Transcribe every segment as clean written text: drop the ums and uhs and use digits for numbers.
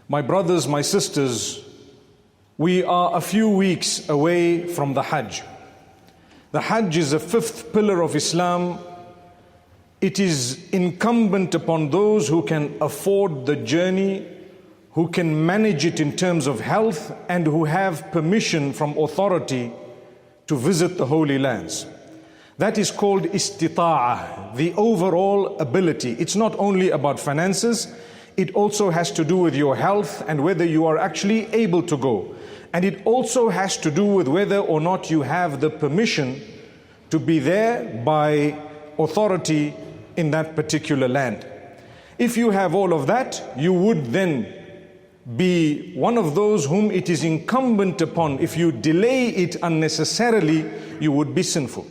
My brothers, my sisters, we are a few weeks away from the Hajj. The Hajj is the fifth pillar of Islam. It is incumbent upon those who can afford the journey, who can manage it in terms of health, and who have permission from authority to visit the Holy Lands. That is called istita'ah, the overall ability. It's not only about finances, it also has to do with your health and whether you are actually able to go. And it also has to do with whether or not you have the permission to be there by authority in that particular land. If you have all of that, you would then be one of those whom it is incumbent upon. If you delay it unnecessarily, you would be sinful.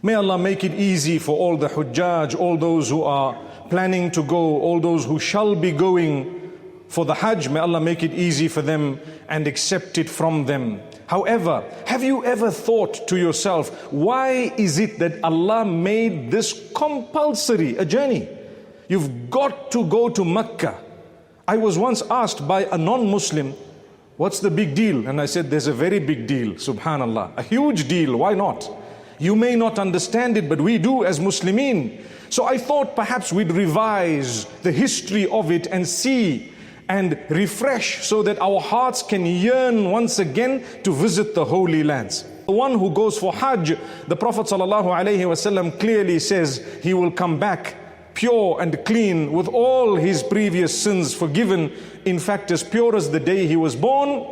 May Allah make it easy for all the Hujjaj, all those who are planning to go, all those who shall be going for the Hajj. May Allah make it easy for them and accept it from them. However, have you ever thought to yourself, why is it that Allah made this compulsory a journey? You've got to go to Mecca. I was once asked by a non-Muslim, what's the big deal? And I said, there's a very big deal, subhanallah, a huge deal, why not? You may not understand it, but we do as Muslimin. So I thought perhaps we'd revise the history of it and see and refresh so that our hearts can yearn once again to visit the Holy Lands. The one who goes for Hajj, the Prophet ﷺ clearly says he will come back pure and clean with all his previous sins forgiven. In fact, as pure as the day he was born.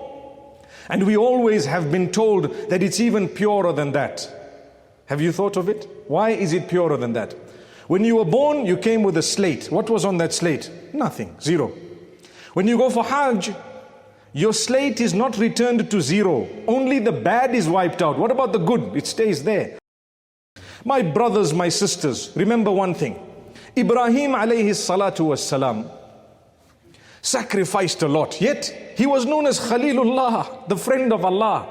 And we always have been told that it's even purer than that. Have you thought of it? Why is it purer than that? When you were born, you came with a slate. What was on that slate? Nothing, zero. When you go for Hajj, your slate is not returned to zero. Only the bad is wiped out. What about the good? It stays there. My brothers, my sisters, remember one thing. Ibrahim alayhi salatu wassalam sacrificed a lot. Yet, he was known as Khalilullah, the friend of Allah.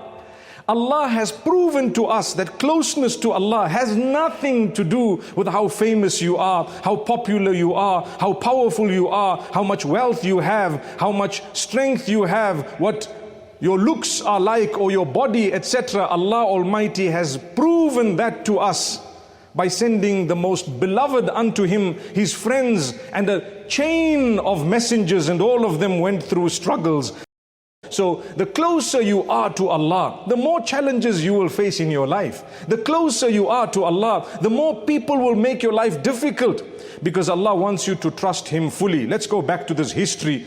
Allah has proven to us that closeness to Allah has nothing to do with how famous you are, how popular you are, how powerful you are, how much wealth you have, how much strength you have, what your looks are like or your body, etc. Allah Almighty has proven that to us by sending the most beloved unto Him, His friends, and a chain of messengers, and all of them went through struggles. So the closer you are to Allah, the more challenges you will face in your life. The closer you are to Allah, the more people will make your life difficult, because Allah wants you to trust Him fully. Let's go back to this history.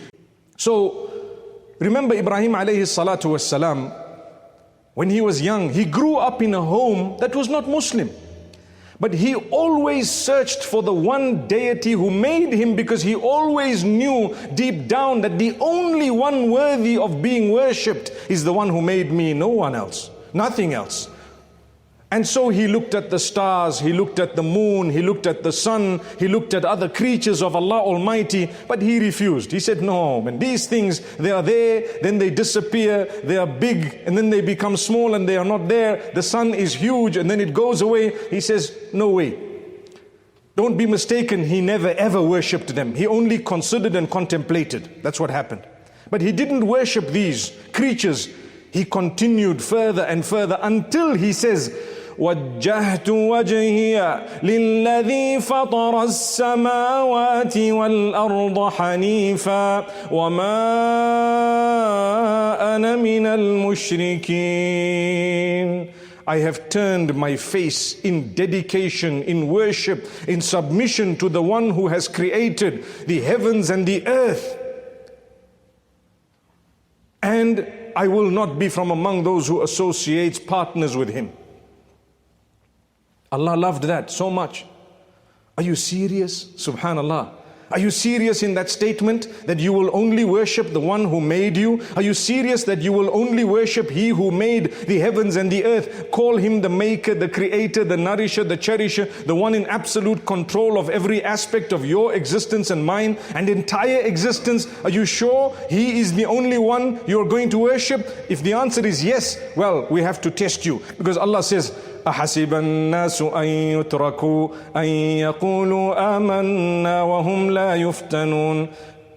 So remember Ibrahim alayhi salatu wassalam, when he was young, he grew up in a home that was not Muslim. But he always searched for the one deity who made him, because he always knew deep down that the only one worthy of being worshipped is the one who made me, no one else, nothing else. And so he looked at the stars, he looked at the moon, he looked at the sun, he looked at other creatures of Allah Almighty, but he refused. He said, no, man, these things, they are there, then they disappear, they are big, and then they become small and they are not there. The sun is huge and then it goes away. He says, no way. Don't be mistaken, he never ever worshipped them. He only considered and contemplated. That's what happened. But he didn't worship these creatures. He continued further and further until he says, وجهت وجهي للذي فطر السماوات والأرض حنيفا وما أنا من المشركين. I have turned my face in dedication, in worship, in submission to the one who has created the heavens and the earth. And I will not be from among those who associates partners with him. Allah loved that so much. Are you serious? Subhanallah. Are you serious in that statement that you will only worship the one who made you? Are you serious that you will only worship He who made the heavens and the earth? Call Him the maker, the creator, the nourisher, the cherisher, the one in absolute control of every aspect of your existence and mine and entire existence. Are you sure He is the only one you are going to worship? If the answer is yes, well, we have to test you, because Allah says, أحسب الناس أن يتركوا أن يقولوا آمنا وهم لا يفتنون.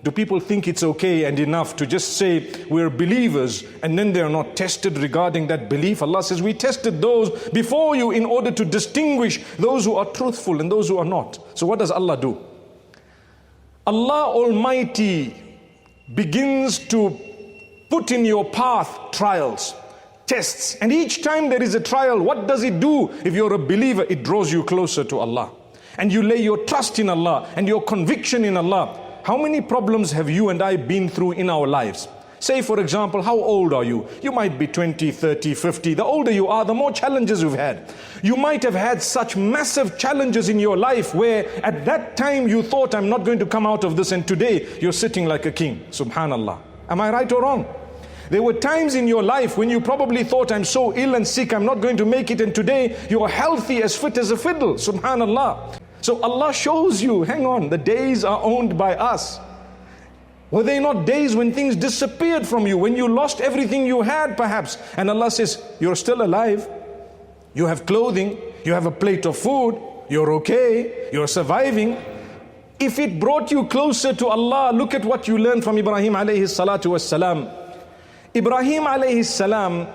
Do people think it's okay and enough to just say we're believers and then they're not tested regarding that belief? Allah says we tested those before you in order to distinguish those who are truthful and those who are not. So what does Allah do? Allah Almighty begins to put in your path trials, tests, and each time there is a trial, what does it do? If you're a believer, it draws you closer to Allah, and you lay your trust in Allah and your conviction in Allah. How many problems have you and I been through in our lives? Say for example, how old are you? You might be 20, 30, 50. The older you are, the more challenges you've had. You might have had such massive challenges in your life where at that time you thought, I'm not going to come out of this, and today you're sitting like a king. Subhanallah. Am I right or wrong? There were times in your life when you probably thought, I'm so ill and sick, I'm not going to make it, and today you're healthy, as fit as a fiddle. Subhanallah. So Allah shows you, hang on, the days are owned by us. Were they not days when things disappeared from you, when you lost everything you had perhaps? And Allah says, you're still alive, you have clothing, you have a plate of food, you're okay, you're surviving. If it brought you closer to Allah, look at what you learned from Ibrahim alayhi salatu wassalam. Ibrahim alayhi salam,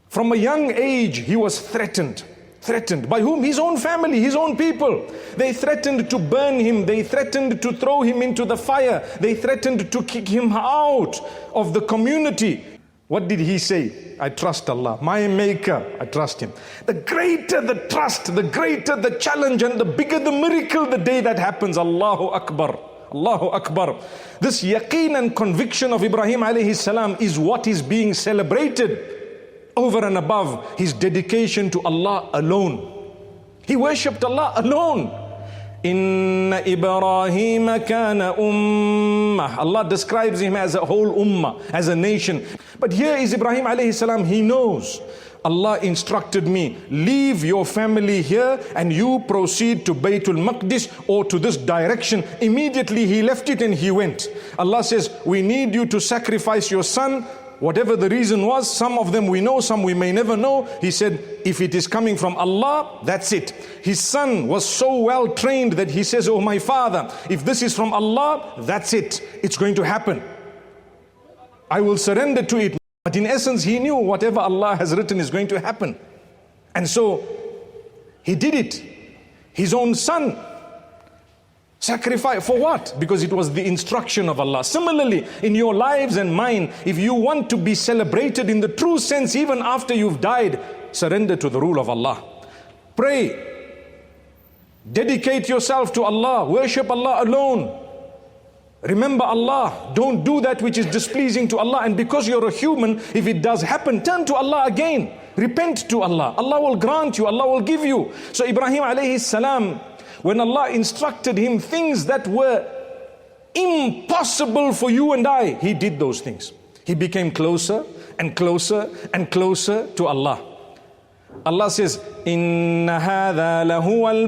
from a young age, he was threatened. Threatened by whom? His own family, his own people. They threatened to burn him. They threatened to throw him into the fire. They threatened to kick him out of the community. What did he say? I trust Allah, my maker, I trust him. The greater the trust, the greater the challenge, and the bigger the miracle the day that happens. Allahu Akbar. Allahu Akbar. This yaqeen and conviction of Ibrahim alayhi salam is what is being celebrated over and above his dedication to Allah alone. He worshipped Allah alone. Inna Ibrahim kana ummah. Allah describes him as a whole ummah, as a nation. But here is Ibrahim alayhi salam. He knows, Allah instructed me, leave your family here and you proceed to Baytul Maqdis or to this direction. Immediately he left it and he went. Allah says, we need you to sacrifice your son. Whatever the reason was, some of them we know, some we may never know. He said, if it is coming from Allah, that's it. His son was so well trained that he says, oh my father, if this is from Allah, that's it. It's going to happen. I will surrender to it. But in essence, he knew whatever Allah has written is going to happen. And so, he did it. His own son. Sacrifice for what? Because it was the instruction of Allah. Similarly, in your lives and mine, if you want to be celebrated in the true sense, even after you've died, surrender to the rule of Allah. Pray. Dedicate yourself to Allah. Worship Allah alone. Remember Allah. Don't do that which is displeasing to Allah. And because you're a human, if it does happen, turn to Allah again. Repent to Allah. Allah will grant you. Allah will give you. So Ibrahim alayhi salam, when Allah instructed him things that were impossible for you and I, he did those things. He became closer and closer and closer to Allah. Allah says, Inna hadha lahuwal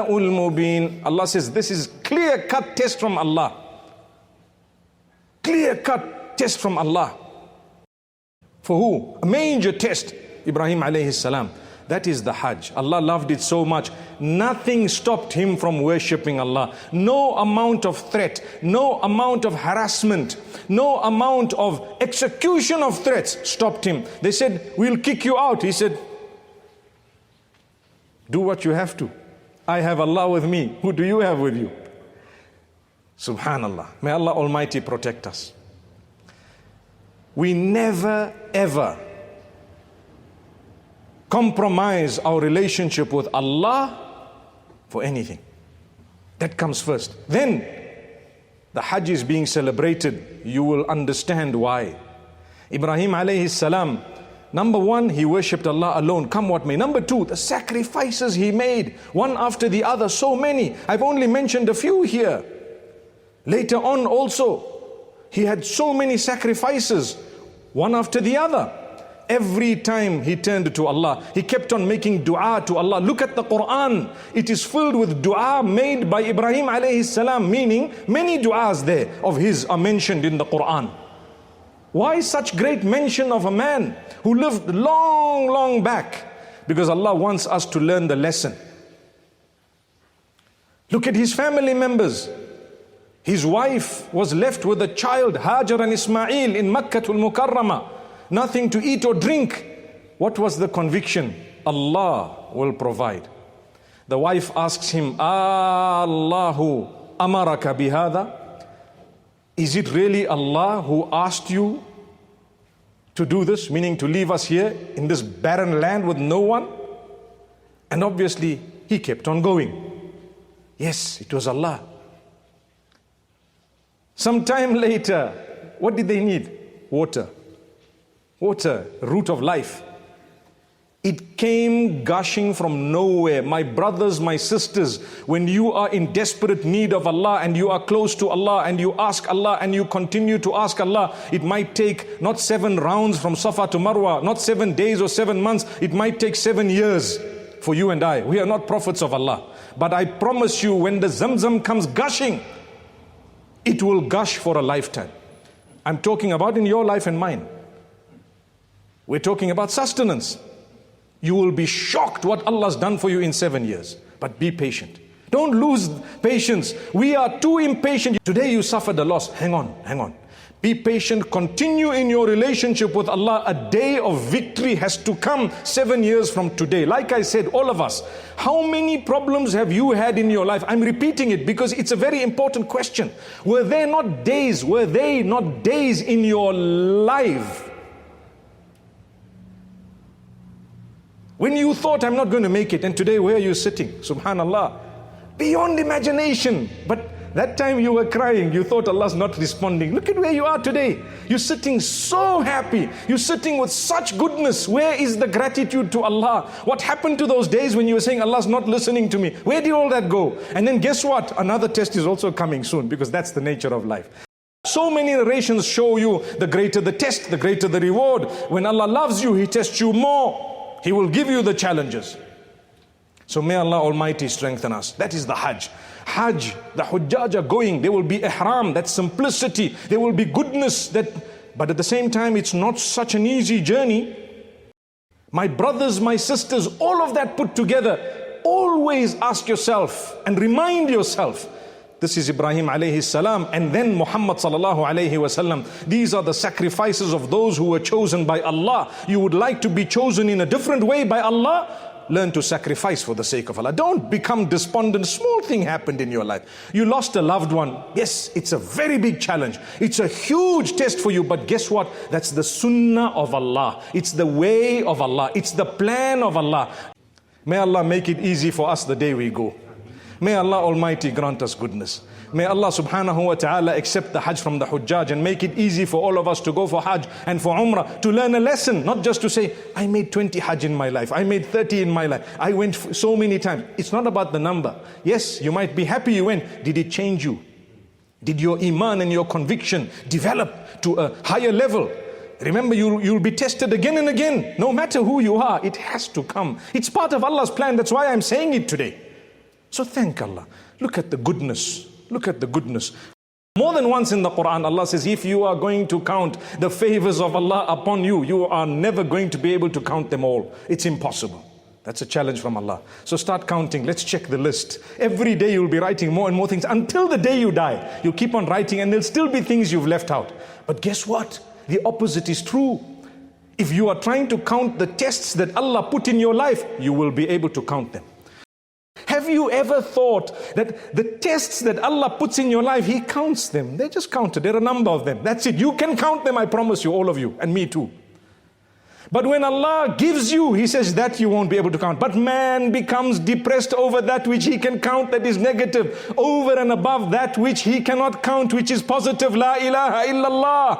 bala'ul mubin. Allah says, this is clear-cut test from Allah. Clear-cut test from Allah. For who? A major test. Ibrahim alayhi salam. That is the Hajj. Allah loved it so much. Nothing stopped him from worshipping Allah. No amount of threat, no amount of harassment, no amount of execution of threats stopped him. They said, we'll kick you out. He said, do what you have to. I have Allah with me. Who do you have with you? Subhanallah. May Allah Almighty protect us. We never ever compromise our relationship with Allah for anything. That comes first. Then the Hajj is being celebrated. You will understand why. Ibrahim alayhi salam, number one, he worshipped Allah alone, come what may. Number two, the sacrifices he made, one after the other, so many. I've only mentioned a few here. Later on also, he had so many sacrifices, one after the other. Every time he turned to Allah, he kept on making dua to Allah. Look at the Quran. It is filled with dua made by Ibrahim alayhi salam, meaning many duas there of his are mentioned in the Quran. Why such great mention of a man who lived long, long back? Because Allah wants us to learn the lesson. Look at his family members. His wife was left with a child, Hajar and Ismail, in Makkatul Mukarramah. Nothing to eat or drink. What was the conviction? Allah will provide. The wife asks him, Allahu amaraka bihada? Is it really Allah who asked you to do this, meaning to leave us here in this barren land with no one? And obviously, he kept on going. Yes, it was Allah. Some time later, what did they need? Water. Water, root of life. It came gushing from nowhere. My brothers, my sisters, when you are in desperate need of Allah and you are close to Allah and you ask Allah and you continue to ask Allah, it might take not 7 rounds from Safa to Marwa, not 7 days or 7 months, it might take 7 years for you and I. We are not prophets of Allah. But I promise you, when the Zamzam comes gushing, it will gush for a lifetime. I'm talking about in your life and mine. We're talking about sustenance. You will be shocked what Allah's done for you in 7 years. But be patient. Don't lose patience. We are too impatient. Today you suffered a loss. Hang on. Be patient. Continue in your relationship with Allah. A day of victory has to come 7 years from today. Like I said, all of us, how many problems have you had in your life? I'm repeating it because it's a very important question. Were they not days in your life when you thought, I'm not going to make it, and today where are you sitting? Subhanallah. Beyond imagination. But that time you were crying, you thought Allah's not responding. Look at where you are today. You're sitting so happy. You're sitting with such goodness. Where is the gratitude to Allah? What happened to those days when you were saying, Allah's not listening to me? Where did all that go? And then guess what? Another test is also coming soon, because that's the nature of life. So many narrations show you the greater the test, the greater the reward. When Allah loves you, He tests you more. He will give you the challenges. So may Allah Almighty strengthen us. That is the Hajj. Hajj, the Hujjaj are going. There will be ihram, that simplicity. There will be goodness. But at the same time, it's not such an easy journey. My brothers, my sisters, all of that put together, always ask yourself and remind yourself, this is Ibrahim alayhi salam, and then Muhammad sallallahu alayhi wasallam. These are the sacrifices of those who were chosen by Allah. You would like to be chosen in a different way by Allah? Learn to sacrifice for the sake of Allah. Don't become despondent. Small thing happened in your life. You lost a loved one. Yes, it's a very big challenge. It's a huge test for you. But guess what? That's the sunnah of Allah. It's the way of Allah. It's the plan of Allah. May Allah make it easy for us the day we go. May Allah Almighty grant us goodness. May Allah subhanahu wa ta'ala accept the Hajj from the Hujjaj and make it easy for all of us to go for Hajj and for Umrah, to learn a lesson, not just to say, I made 20 Hajj in my life, I made 30 in my life, I went so many times. It's not about the number. Yes, you might be happy you went. Did it change you? Did your iman and your conviction develop to a higher level? Remember, you'll be tested again and again. No matter who you are, it has to come. It's part of Allah's plan. That's why I'm saying it today. So thank Allah. Look at the goodness. Look at the goodness. More than once in the Quran, Allah says, if you are going to count the favors of Allah upon you, you are never going to be able to count them all. It's impossible. That's a challenge from Allah. So start counting. Let's check the list. Every day you'll be writing more and more things until the day you die. You'll keep on writing and there'll still be things you've left out. But guess what? The opposite is true. If you are trying to count the tests that Allah put in your life, you will be able to count them. Have you ever thought that the tests that Allah puts in your life, He counts them? They're just counted. There are a number of them. That's it. You can count them, I promise you, all of you, and me too. But when Allah gives you, He says that you won't be able to count. But man becomes depressed over that which he can count that is negative, over and above that which he cannot count, which is positive. La ilaha illallah.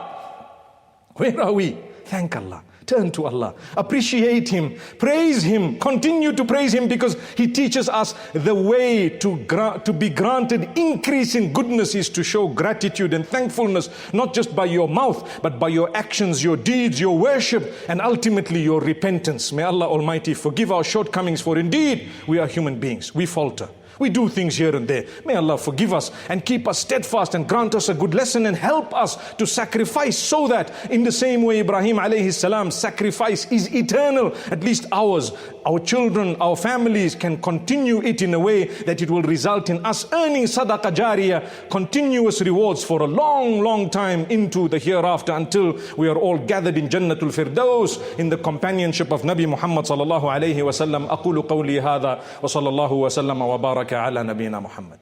Where are we? Thank Allah. Turn to Allah. Appreciate Him. Praise Him. Continue to praise Him, because He teaches us the way to be granted increase in goodness is to show gratitude and thankfulness, not just by your mouth, but by your actions, your deeds, your worship, and ultimately your repentance. May Allah Almighty forgive our shortcomings, for indeed we are human beings. We falter. We do things here and there. May Allah forgive us and keep us steadfast and grant us a good lesson and help us to sacrifice, so that in the same way Ibrahim alayhi salam sacrifice is eternal, at least ours, our children, our families can continue it in a way that it will result in us earning sadaqah jariyah, continuous rewards for a long time into the hereafter, until we are all gathered in Jannatul Firdaus in the companionship of Nabi Muhammad sallallahu alayhi wa sallam. Aqulu qawli hadha wa sallallahu wa sallama wa baraka ala nabina Muhammad.